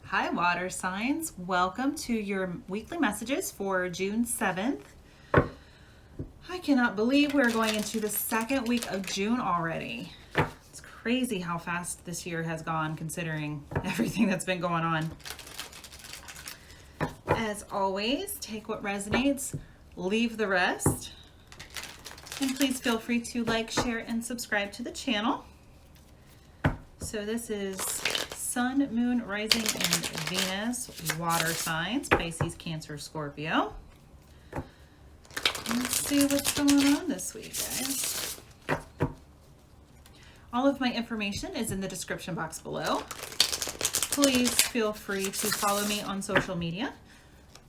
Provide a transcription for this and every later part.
Hi, water signs. Welcome to your weekly messages for June 7th. I cannot believe we're going into the second week of June already. It's crazy how fast this year has gone considering everything that's been going on. As always, take what resonates, leave the rest. And please feel free to like, share, and subscribe to the channel. So this is Sun, Moon, Rising, and Venus water signs, Pisces, Cancer, Scorpio. Let's see what's going on this week, guys. All of my information is in the description box below. Please feel free to follow me on social media.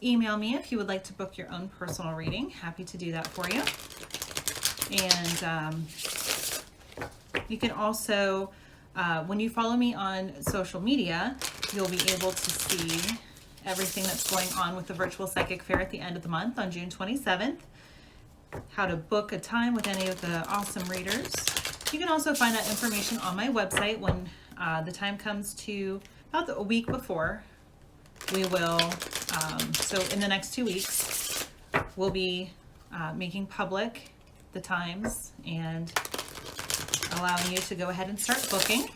Email me if you would like to book your own personal reading. Happy to do that for you. And you can also, when you follow me on social media, you'll be able to see everything that's going on with the virtual psychic fair at the end of the month on June 27th. How to book a time with any of the awesome readers. You can also find that information on my website when the time comes to about a week before. We will, so in the next 2 weeks, we'll be making public the times and allowing you to go ahead and start booking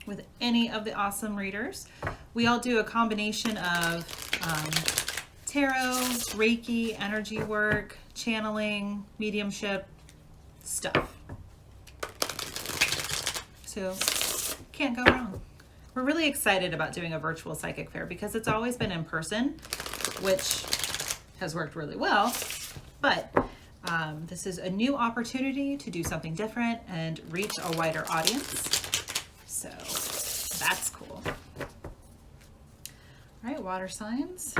with any of the awesome readers. We all do a combination of tarot, Reiki, energy work, channeling, mediumship, stuff. So can't go wrong. We're really excited about doing a virtual psychic fair because it's always been in person, which has worked really well, but this is a new opportunity to do something different and reach a wider audience. So that's cool. All right, water signs.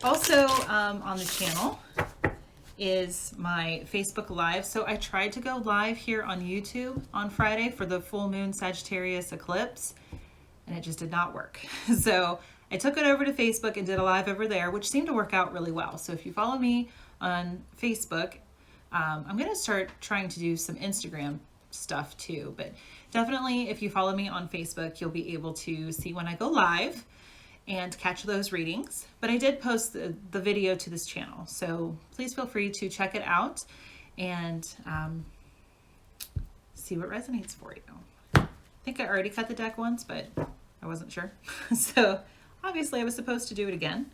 Also on the channel is my Facebook Live. So I tried to go live here on YouTube on Friday for the full moon Sagittarius eclipse, and it just did not work. So I took it over to Facebook and did a live over there, which seemed to work out really well. So if you follow me on Facebook, I'm going to start trying to do some Instagram stuff too, but definitely if you follow me on Facebook, you'll be able to see when I go live and catch those readings. But I did post the video to this channel, so please feel free to check it out and see what resonates for you. I think I already cut the deck once, but I wasn't sure. So obviously I was supposed to do it again.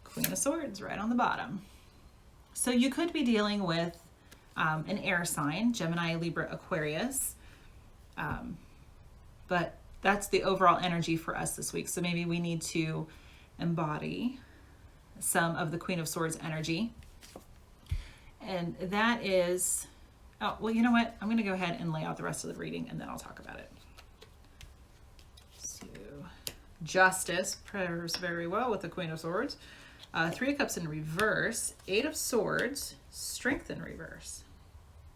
Queen of Swords right on the bottom. So you could be dealing with an air sign, Gemini, Libra, Aquarius, but that's the overall energy for us this week. So maybe we need to embody some of the Queen of Swords energy. And that is, oh, well, you know what? I'm going to go ahead and lay out the rest of the reading and then I'll talk about it. So, Justice pairs very well with the Queen of Swords. Three of Cups in reverse, Eight of Swords, Strength in reverse.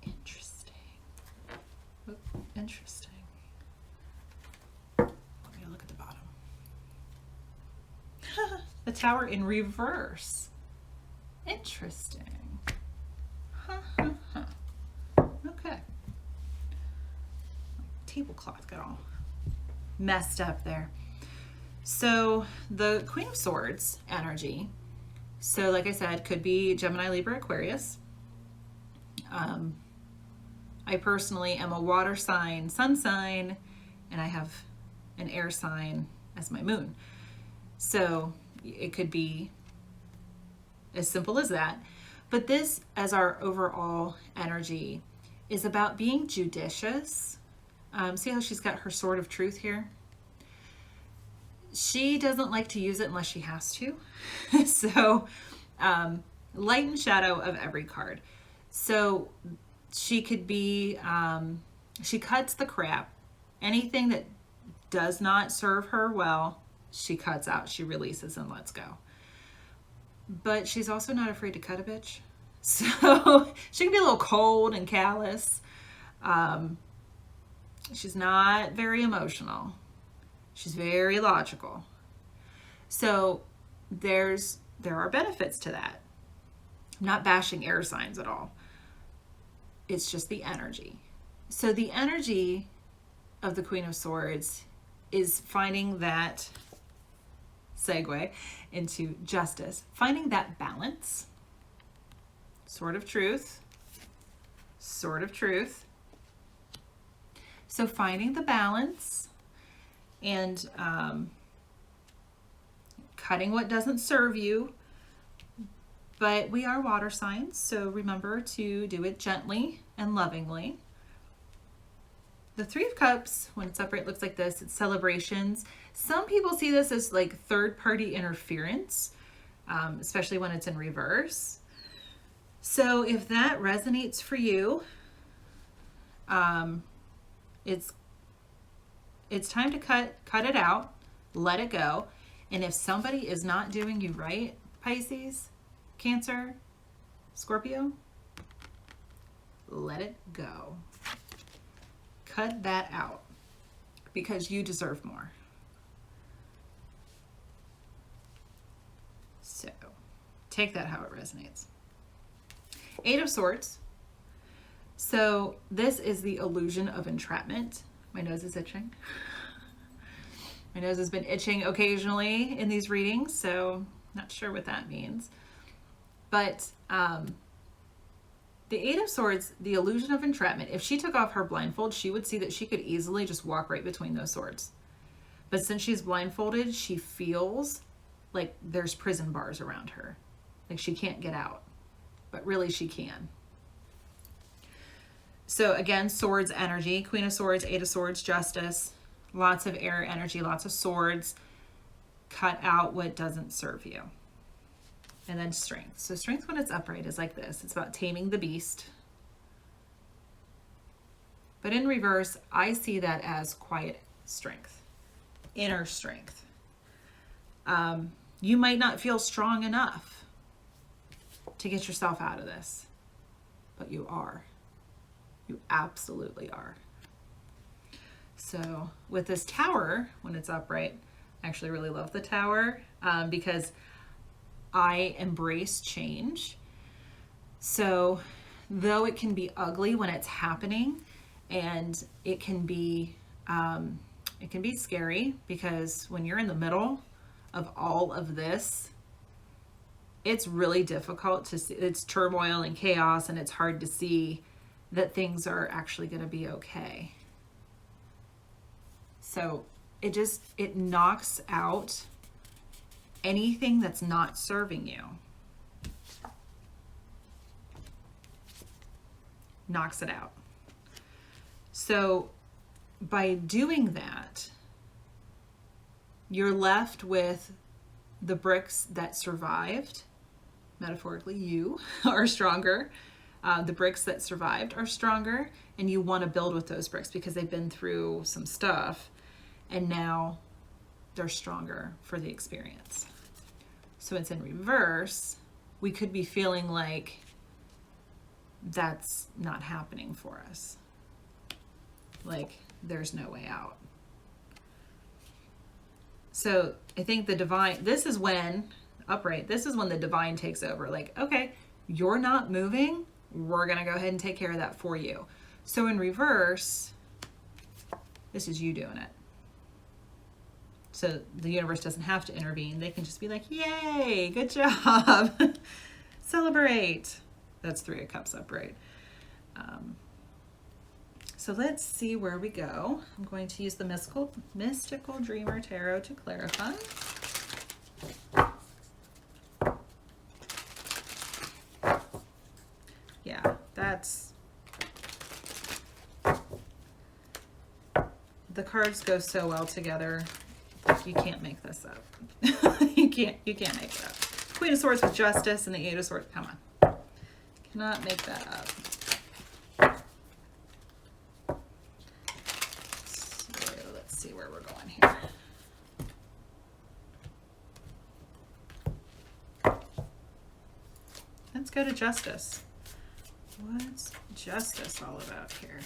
Interesting. Oh, interesting. Let me look at the bottom. The Tower in reverse. Interesting. Okay. Tablecloth got all messed up there. So the Queen of Swords energy, so like I said, could be Gemini, Libra, Aquarius. I personally am a water sign, sun sign, and I have an air sign as my moon. So it could be as simple as that. But this, as our overall energy, is about being judicious. See how she's got her sword of truth here? She doesn't like to use it unless she has to. So light and shadow of every card. So she could be, she cuts the crap. Anything that does not serve her well, she cuts out, she releases and lets go. But she's also not afraid to cut a bitch. So she can be a little cold and callous. She's not very emotional. She's very logical. So there are benefits to that. I'm not bashing air signs at all. It's just the energy. So the energy of the Queen of Swords is finding that segue into justice, finding that balance, sword of truth, sword of truth. So finding the balance and cutting what doesn't serve you. But we are water signs, so remember to do it gently and lovingly. The Three of Cups, when it's upright, looks like this. It's celebrations. Some people see this as like third-party interference, especially when it's in reverse. So if that resonates for you, it's time to cut it out, let it go. And if somebody is not doing you right, Pisces, Cancer, Scorpio, let it go. Cut that out because you deserve more. So take that how it resonates. Eight of Swords. So this is the illusion of entrapment. My nose is itching. My nose has been itching occasionally in these readings, so not sure what that means. But the Eight of Swords, the illusion of entrapment, if she took off her blindfold, she would see that she could easily just walk right between those swords. But since she's blindfolded, she feels like there's prison bars around her. Like she can't get out. But really she can. So again, swords energy, Queen of Swords, Eight of Swords, justice, lots of air energy, lots of swords. Cut out what doesn't serve you. And then strength. So strength when it's upright is like this. It's about taming the beast. But in reverse, I see that as quiet strength, inner strength. You might not feel strong enough to get yourself out of this, but you are. You absolutely are. So with this tower, when it's upright, I actually really love the tower because I embrace change. So though it can be ugly when it's happening, and it can be scary because when you're in the middle of all of this, it's really difficult to see. It's turmoil and chaos, and it's hard to see that things are actually going to be okay. So it knocks out anything that's not serving you. Knocks it out. So by doing that, you're left with the bricks that survived. Metaphorically, you are stronger. The bricks that survived are stronger, and you want to build with those bricks because they've been through some stuff, and now they're stronger for the experience. So it's in reverse. We could be feeling like that's not happening for us. Like there's no way out. So I think the divine, this is when, upright, this is when the divine takes over. Like, okay, you're not moving. We're going to go ahead and take care of that for you. So in reverse, this is you doing it. So the universe doesn't have to intervene. They can just be like, yay, good job. Celebrate. That's Three of Cups upright. So let's see where we go. I'm going to use the Mystical Dreamer Tarot to clarify. Yeah, that's... The cards go so well together. You can't make this up. you can't make it up. Queen of Swords with Justice and the Eight of Swords. Come on. Cannot make that up. So let's see where we're going here. Let's go to Justice. What's Justice all about here?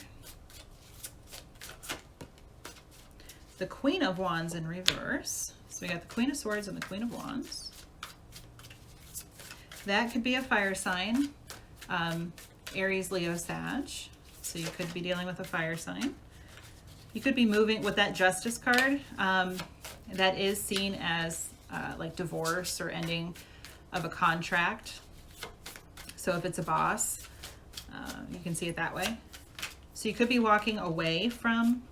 The Queen of Wands in reverse. So we got the Queen of Swords and the Queen of Wands. That could be a fire sign. Aries, Leo, Sag. So you could be dealing with a fire sign. You could be moving with that Justice card. That is seen as like divorce or ending of a contract. So if it's a boss, you can see it that way. So you could be walking away from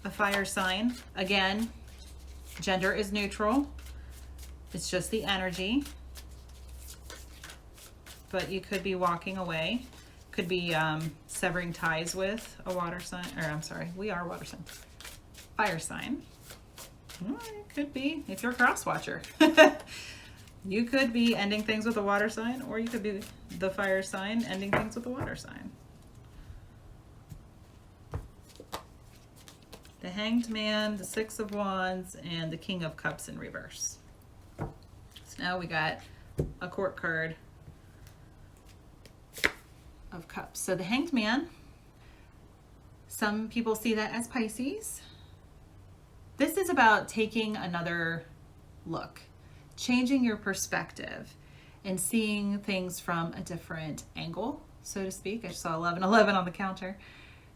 a fire sign. Again, gender is neutral. It's just the energy. But you could be walking away. Could be severing ties with a water sign, or I'm sorry, we are water sign. Fire sign. It could be, if you're a cross watcher. You could be ending things with a water sign, or you could be the fire sign ending things with a water sign. The Hanged Man, the Six of Wands, and the King of Cups in reverse. So now we got a court card of Cups. So the Hanged Man, some people see that as Pisces. This is about taking another look, changing your perspective, and seeing things from a different angle, so to speak. I just saw 1111 on the counter.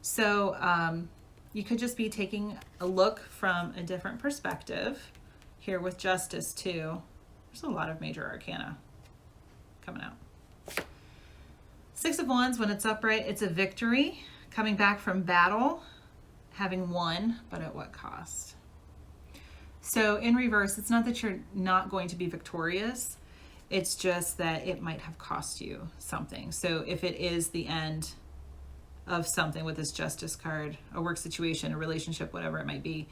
So you could just be taking a look from a different perspective. Here with Justice too, there's a lot of major arcana coming out. Six of Wands, when it's upright, it's a victory, coming back from battle, having won, but at what cost? So in reverse, it's not that you're not going to be victorious, it's just that it might have cost you something. So if it is the end of something with this Justice card, a work situation, a relationship, whatever it might be,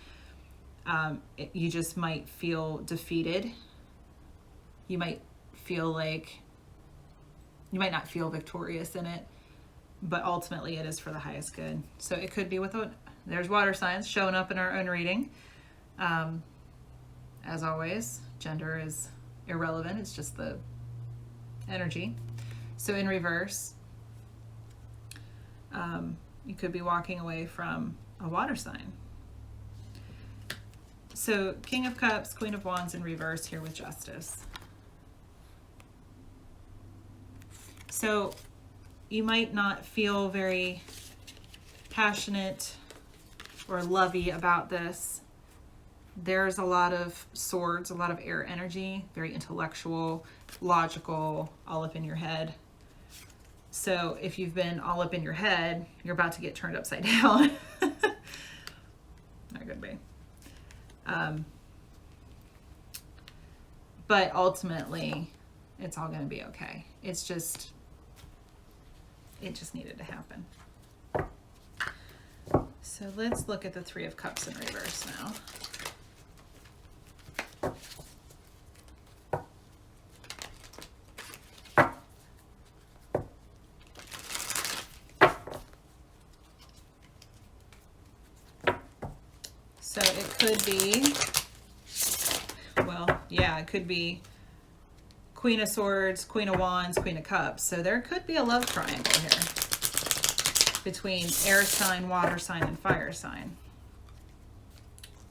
you just might feel defeated. You might feel like you might not feel victorious in it, but ultimately it is for the highest good. So it could be with there's water signs showing up in our own reading. As always, gender is irrelevant. It's just the energy. So in reverse, you could be walking away from a water sign. So King of Cups, Queen of Wands in reverse here with Justice. So you might not feel very passionate or lovey about this. There's a lot of swords, a lot of air energy, very intellectual, logical, all up in your head. So if you've been all up in your head, you're about to get turned upside down. That could be. But ultimately, it's all going to be okay. It just needed to happen. So let's look at the Three of Cups in reverse now. So it could be, well, yeah, it could be Queen of Swords, Queen of Wands, Queen of Cups. So there could be a love triangle here between air sign, water sign, and fire sign.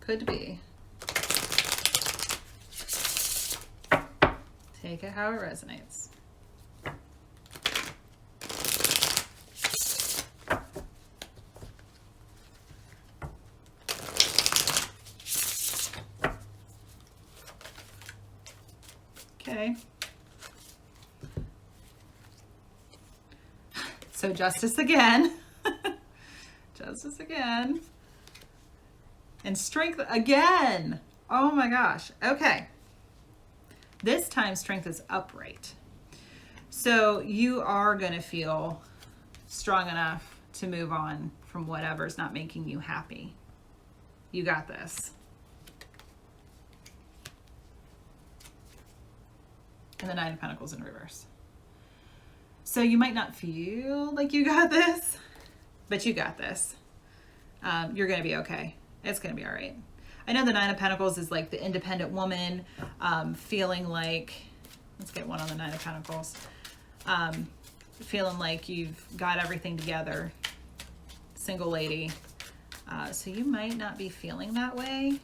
Could be. Take it how it resonates. Okay. So Justice again. Justice again. And Strength again. Oh my gosh. Okay. This time Strength is upright. So you are going to feel strong enough to move on from whatever's not making you happy. You got this. And the Nine of Pentacles in reverse. So you might not feel like you got this, but you got this. You're going to be okay. It's going to be all right. I know the Nine of Pentacles is like the independent woman, feeling like, let's get one on the Nine of Pentacles, feeling like you've got everything together, single lady. So you might not be feeling that way.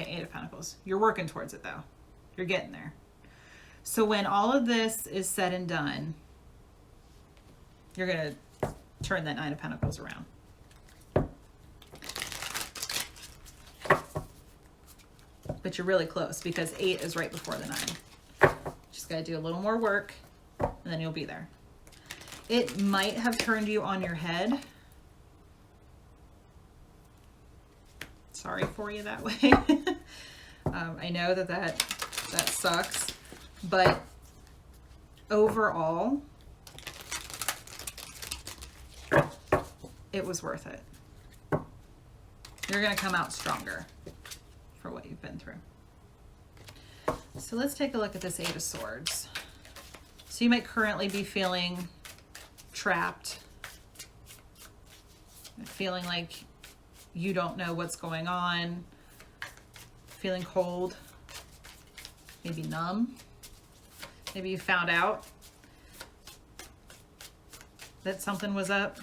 Okay, Eight of Pentacles. You're working towards it though. You're getting there. So when all of this is said and done, you're going to turn that Nine of Pentacles around. But you're really close because 8 is right before the 9. Just got to do a little more work and then you'll be there. It might have turned you on your head. Sorry for you that way. I know that sucks, but overall, it was worth it. You're going to come out stronger for what you've been through. So let's take a look at this Eight of Swords. So you might currently be feeling trapped, feeling like you don't know what's going on, feeling cold, maybe numb. Maybe you found out that something was up.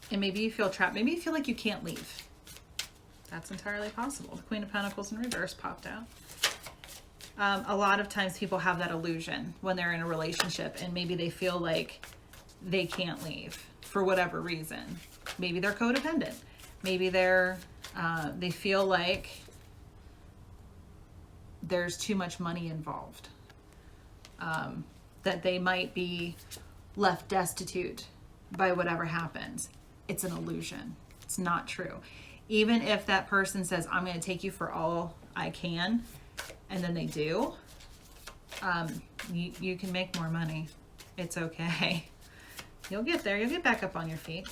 And maybe you feel trapped. Maybe you feel like you can't leave. That's entirely possible. The Queen of Pentacles in reverse popped out. A lot of times people have that illusion when they're in a relationship and maybe they feel like they can't leave for whatever reason. Maybe they're codependent. Maybe they feel like there's too much money involved. That they might be left destitute by whatever happens. It's an illusion. It's not true. Even if that person says, I'm going to take you for all I can, and then they do, you can make more money. It's okay. You'll get there. You'll get back up on your feet.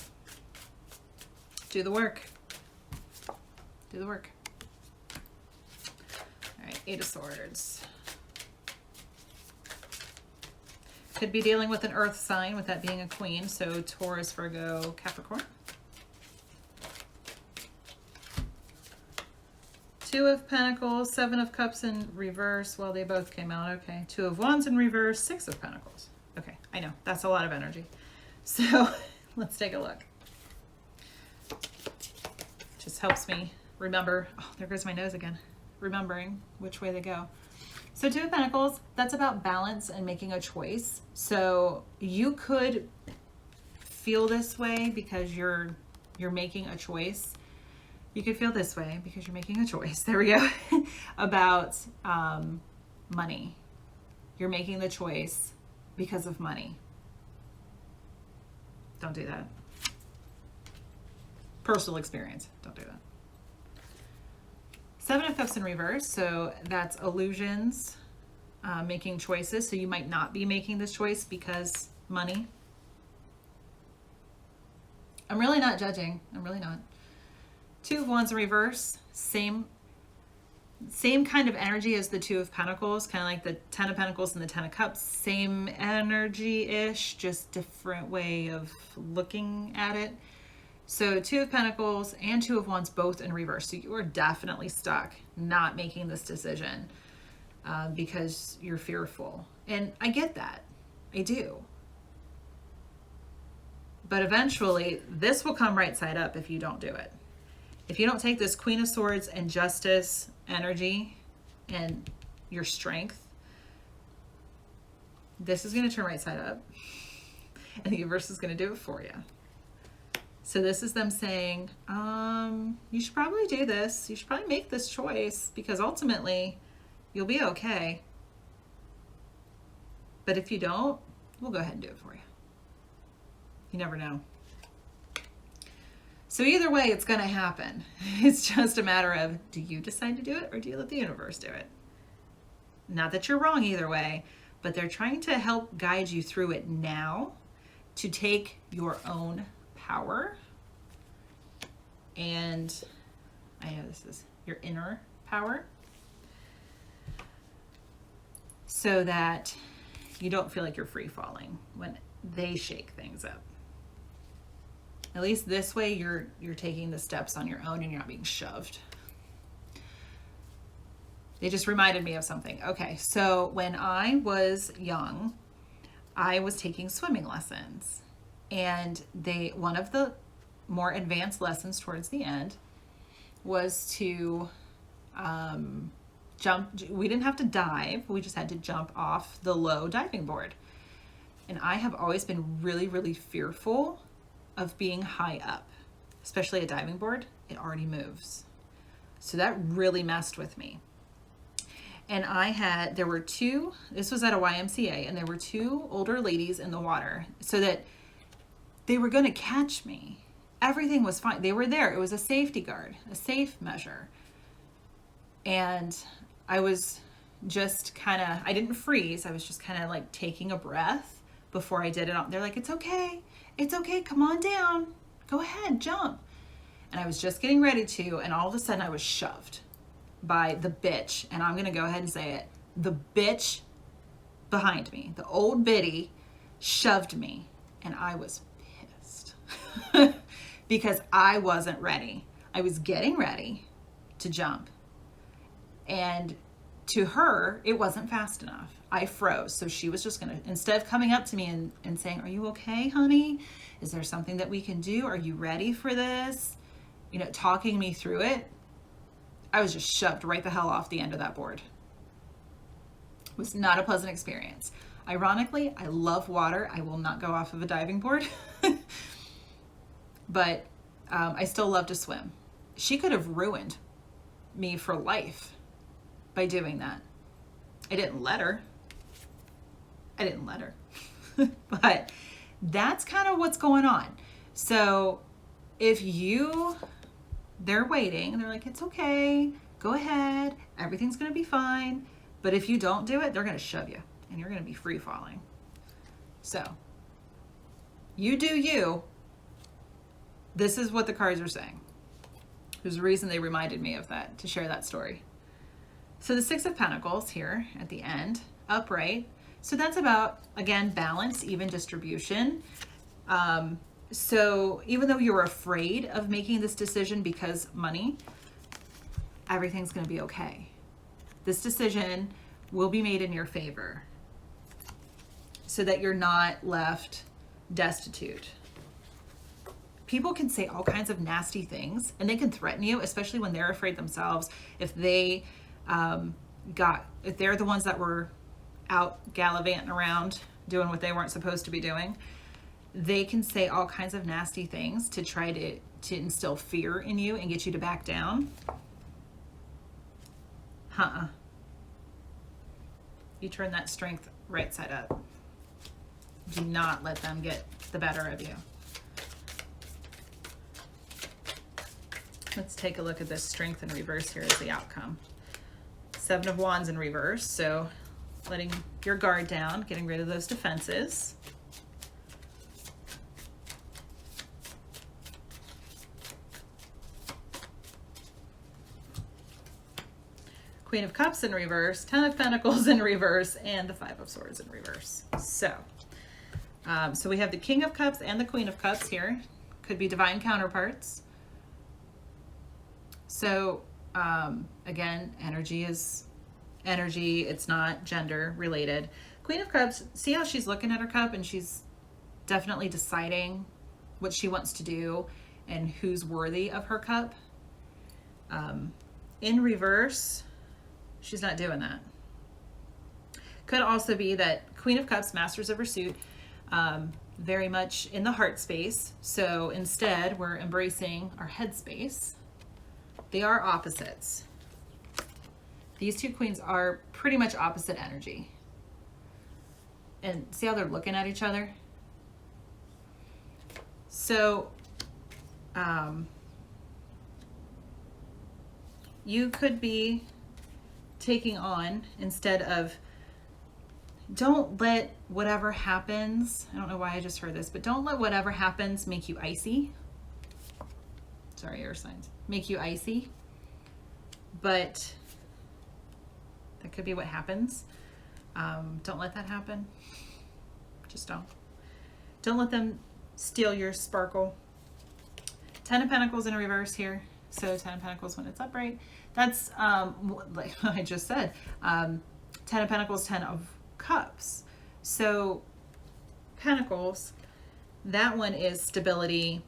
Do the work. Do the work. All right, Eight of Swords. Could be dealing with an earth sign, with that being a queen. So Taurus, Virgo, Capricorn. Two of Pentacles, Seven of Cups in reverse. Well, they both came out. Okay. Two of Wands in reverse, Six of Pentacles. Okay, I know. That's a lot of energy. So let's take a look. Just helps me remember. Oh, there goes my nose again. Remembering which way they go. So Two of Pentacles, that's about balance and making a choice. So you could feel this way because you're making a choice. You could feel this way because you're making a choice. There we go. About money. You're making the choice because of money. Don't do that. Personal experience. Don't do that. Seven of Cups in reverse. So that's illusions, making choices. So you might not be making this choice because money. I'm really not judging. I'm really not. Two of Wands in reverse. Same kind of energy as the Two of Pentacles, kind of like the Ten of Pentacles and the Ten of Cups. Same energy-ish, just different way of looking at it. So Two of Pentacles and Two of Wands both in reverse. So you are definitely stuck not making this decision because you're fearful. And I get that. I do. But eventually, this will come right side up if you don't do it. If you don't take this Queen of Swords and Justice energy and your strength, this is going to turn right side up. And the universe is going to do it for you. So this is them saying, you should probably do this. You should probably make this choice because ultimately you'll be okay. But if you don't, we'll go ahead and do it for you. You never know. So either way, it's going to happen. It's just a matter of, do you decide to do it or do you let the universe do it? Not that you're wrong either way, but they're trying to help guide you through it now to take your own power. And I know this is your inner power. So that you don't feel like you're free falling when they shake things up. At least this way you're taking the steps on your own and you're not being shoved. They just reminded me of something. Okay, so when I was young, I was taking swimming lessons. And one of the more advanced lessons towards the end was to jump. We didn't have to dive. We just had to jump off the low diving board. And I have always been really, really fearful of being high up, especially a diving board. It already moves. So that really messed with me. And there were two, this was at a YMCA, and there were two older ladies in the water so that they were going to catch me. Everything was fine. They were there. It was a safety guard, a safe measure. And I was just I didn't freeze. I was just kind of like taking a breath before I did it. They're like, it's okay. It's okay. Come on down. Go ahead, jump. And I was just getting ready to, and all of a sudden I was shoved by the bitch. And I'm going to go ahead and say it. The bitch behind me, the old biddy, shoved me. And I was pissed because I wasn't ready. I was getting ready to jump. And to her, it wasn't fast enough. I froze. So she was just going to, instead of coming up to me and saying, are you okay, honey? Is there something that we can do? Are you ready for this? You know, talking me through it. I was just shoved right the hell off the end of that board. It was not a pleasant experience. Ironically, I love water. I will not go off of a diving board. But I still love to swim. She could have ruined me for life by doing that. I didn't let her. But that's kind of what's going on. So if they're waiting and they're like, it's okay, go ahead, everything's going to be fine. But if you don't do it, they're going to shove you and you're going to be free falling. So you do you. This is what the cards are saying. There's a reason they reminded me of that, to share that story. So the Six of Pentacles here at the end, upright. So that's about, again, balance, even distribution. So even though you're afraid of making this decision because money, everything's going to be okay. This decision will be made in your favor so that you're not left destitute. People can say all kinds of nasty things and they can threaten you, especially when they're afraid themselves. If they're the ones that were out gallivanting around doing what they weren't supposed to be doing, they can say all kinds of nasty things to try to instill fear in you and get you to back down. You turn that strength right side up. Do not let them get the better of you. Let's take a look at this strength in reverse here as the outcome. Seven of Wands in reverse, so letting your guard down, getting rid of those defenses. Queen of Cups in reverse, Ten of Pentacles in reverse, and the Five of Swords in reverse. So we have the King of Cups and the Queen of Cups here. Could be divine counterparts. So again, energy is energy. It's not gender related. Queen of Cups, see how she's looking at her cup and she's definitely deciding what she wants to do and who's worthy of her cup. In reverse, she's not doing that. Could also be that Queen of Cups, Masters of her suit, very much in the heart space. So instead, we're embracing our head space. They are opposites. These two queens are pretty much opposite energy. And see how they're looking at each other? So, you could be taking on, instead of, don't let whatever happens, I don't know why I just heard this, but don't let whatever happens make you icy. Sorry, air signs. Make you icy. But that could be what happens. Don't let that happen. Just don't. Don't let them steal your sparkle. Ten of Pentacles in reverse here. So Ten of Pentacles when it's upright. That's, like I just said, Ten of Pentacles, Ten of Cups. So Pentacles, that one is stability.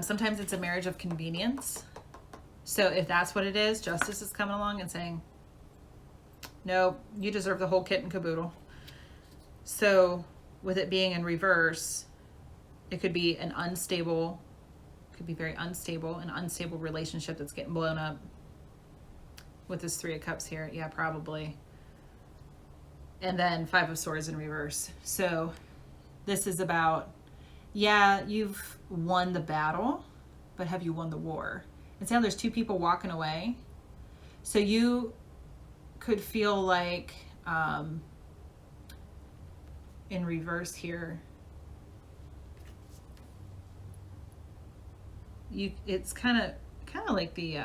Sometimes it's a marriage of convenience. So if that's what it is, Justice is coming along and saying, no, you deserve the whole kit and caboodle. So with it being in reverse, it could be an unstable, could be very unstable, an unstable relationship that's getting blown up with this Three of Cups here. Yeah, probably. And then Five of Swords in reverse. So this is about, yeah, you've won the battle, but have you won the war? And now there's two people walking away. So you could feel like, in reverse here, it's kind of like the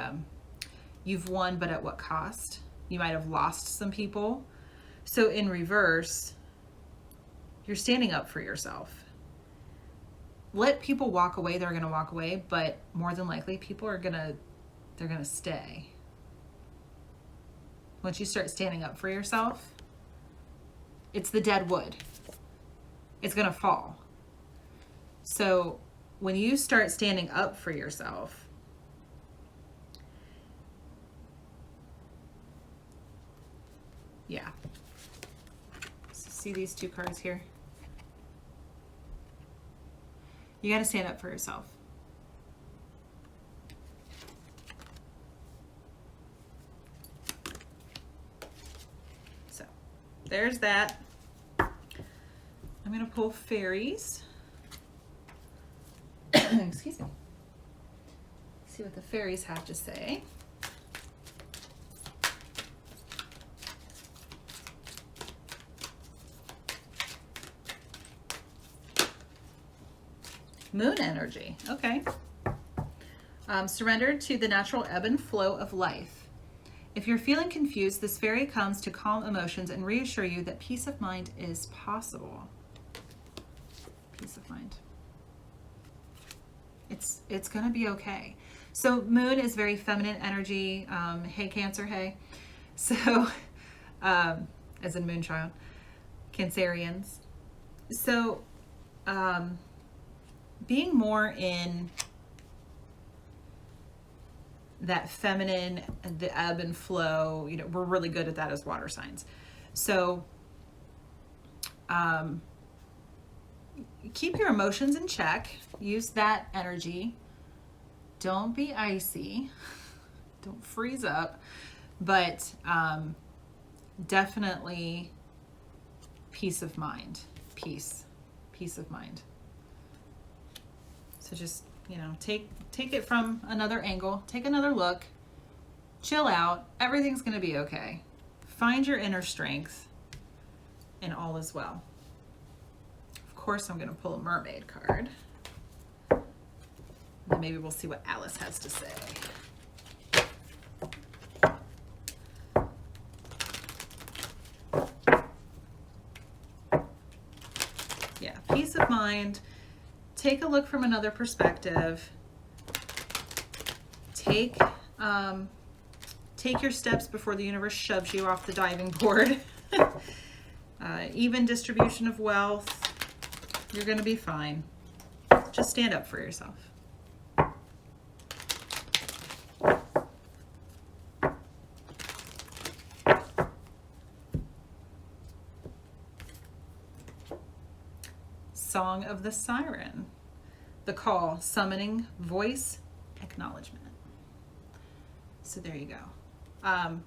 you've won, but at what cost? You might have lost some people. So in reverse, you're standing up for yourself. Let people walk away. They're going to walk away, but more than likely people are they're going to stay. Once you start standing up for yourself, it's the dead wood. It's going to fall. So when you start standing up for yourself, yeah. So see these two cards here? You got to stand up for yourself. So there's that. I'm going to pull fairies. Excuse me. See what the fairies have to say. Moon energy. Okay. Surrender to the natural ebb and flow of life. If you're feeling confused, this fairy comes to calm emotions and reassure you that peace of mind is possible. Peace of mind. It's going to be okay. So moon is very feminine energy. Hey, Cancer, hey. So, as in moonchild, Cancerians. So, being more in that feminine, the ebb and flow, you know, we're really good at that as water signs. So, keep your emotions in check. Use that energy. Don't be icy. Don't freeze up. But definitely peace of mind. Peace of mind. So just, you know, take it from another angle. Take another look. Chill out. Everything's going to be okay. Find your inner strength, and all is well. Of course, I'm going to pull a mermaid card. And maybe we'll see what Alice has to say. Yeah, peace of mind. Take a look from another perspective. Take your steps before the universe shoves you off the diving board. Even distribution of wealth. You're going to be fine. Just stand up for yourself. Song of the Siren. The call, summoning, voice, acknowledgement. So there you go.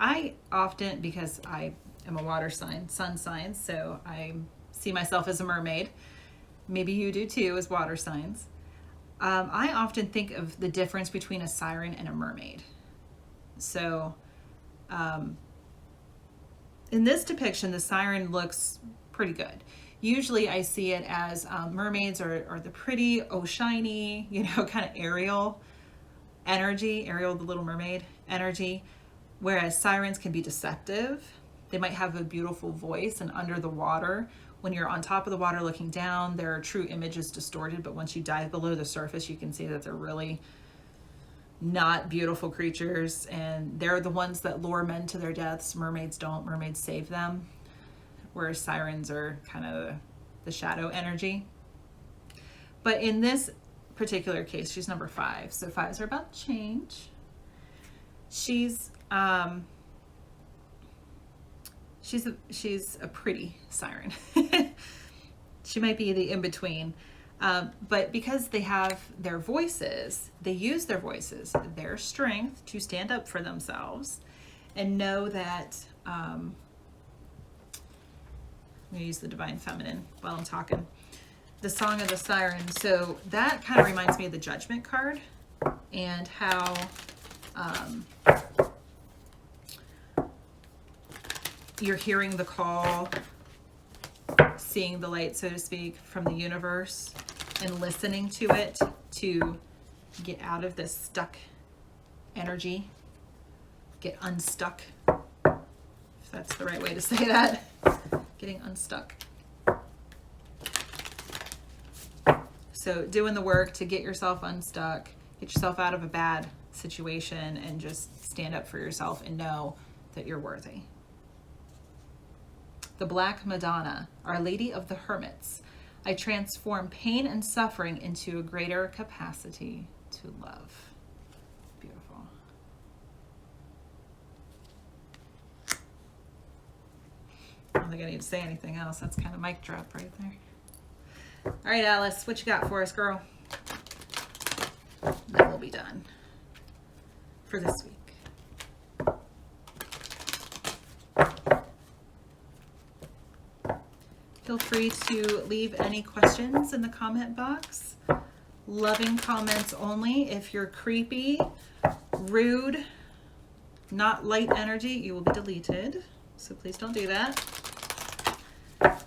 I often, because I am a water sign, sun sign, so I see myself as a mermaid. Maybe you do too, as water signs. I often think of the difference between a siren and a mermaid. So in this depiction, the siren looks pretty good. Usually I see it as mermaids are the pretty, oh shiny, you know, kind of Ariel energy, Ariel the Little Mermaid energy, whereas sirens can be deceptive. They might have a beautiful voice, and under the water, when you're on top of the water looking down, their true image is distorted, but once you dive below the surface, you can see that they're really not beautiful creatures, and they're the ones that lure men to their deaths. Mermaids don't. Mermaids save them, whereas sirens are kind of the shadow energy. But in this particular case, she's number 5. So 5s are about change. She's She's a pretty siren. She might be the in-between. But because they have their voices, they use their voices, their strength to stand up for themselves and know that, I'm going to use the Divine Feminine while I'm talking. The Song of the Siren. So that kind of reminds me of the Judgment card and how you're hearing the call, seeing the light, so to speak, from the universe and listening to it to get out of this stuck energy, get unstuck, if that's the right way to say that, getting unstuck. So doing the work to get yourself unstuck, get yourself out of a bad situation, and just stand up for yourself and know that you're worthy. The Black Madonna, Our Lady of the Hermits. I transform pain and suffering into a greater capacity to love. Beautiful. I don't think I need to say anything else. That's kind of mic drop right there. All right, Alice, what you got for us, girl? Then we'll be done for this week. Feel free to leave any questions in the comment box. Loving comments only. If you're creepy, rude, not light energy, you will be deleted. So please don't do that.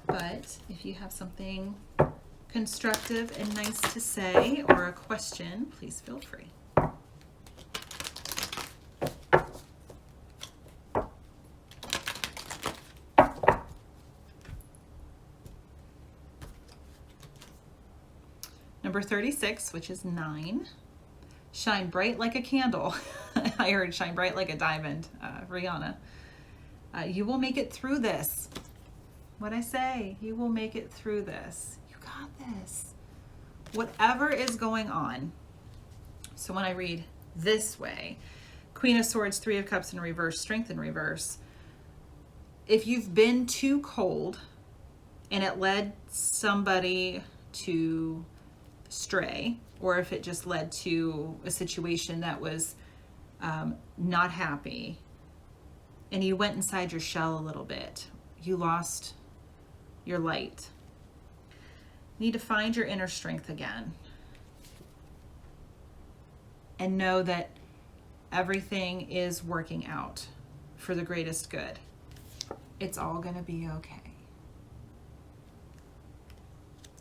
But if you have something constructive and nice to say or a question, please feel free. Number 36, which is 9. Shine bright like a candle. I heard shine bright like a diamond, Rihanna. You will make it through this. What'd I say? You will make it through this. You got this. Whatever is going on. So when I read this way, Queen of Swords, 3 of Cups in reverse, Strength in reverse. If you've been too cold and it led somebody to stray, or if it just led to a situation that was not happy, and you went inside your shell a little bit, you lost your light. You need to find your inner strength again and know that everything is working out for the greatest good. It's all going to be okay.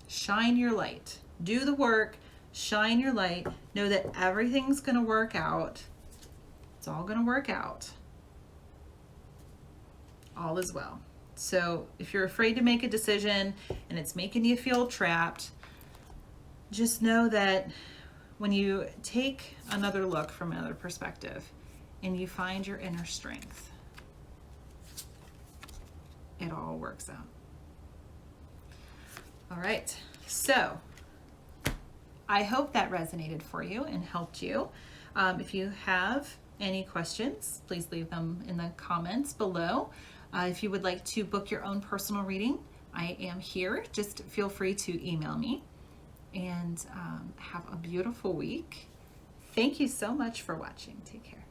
Shine your light. Do the work, shine your light, know that everything's going to work out. It's all going to work out. All is well. So if you're afraid to make a decision and it's making you feel trapped, just know that when you take another look from another perspective and you find your inner strength, it all works out. All right, so I hope that resonated for you and helped you. If you have any questions, please leave them in the comments below. If you would like to book your own personal reading, I am here. Just feel free to email me, and have a beautiful week. Thank you so much for watching. Take care.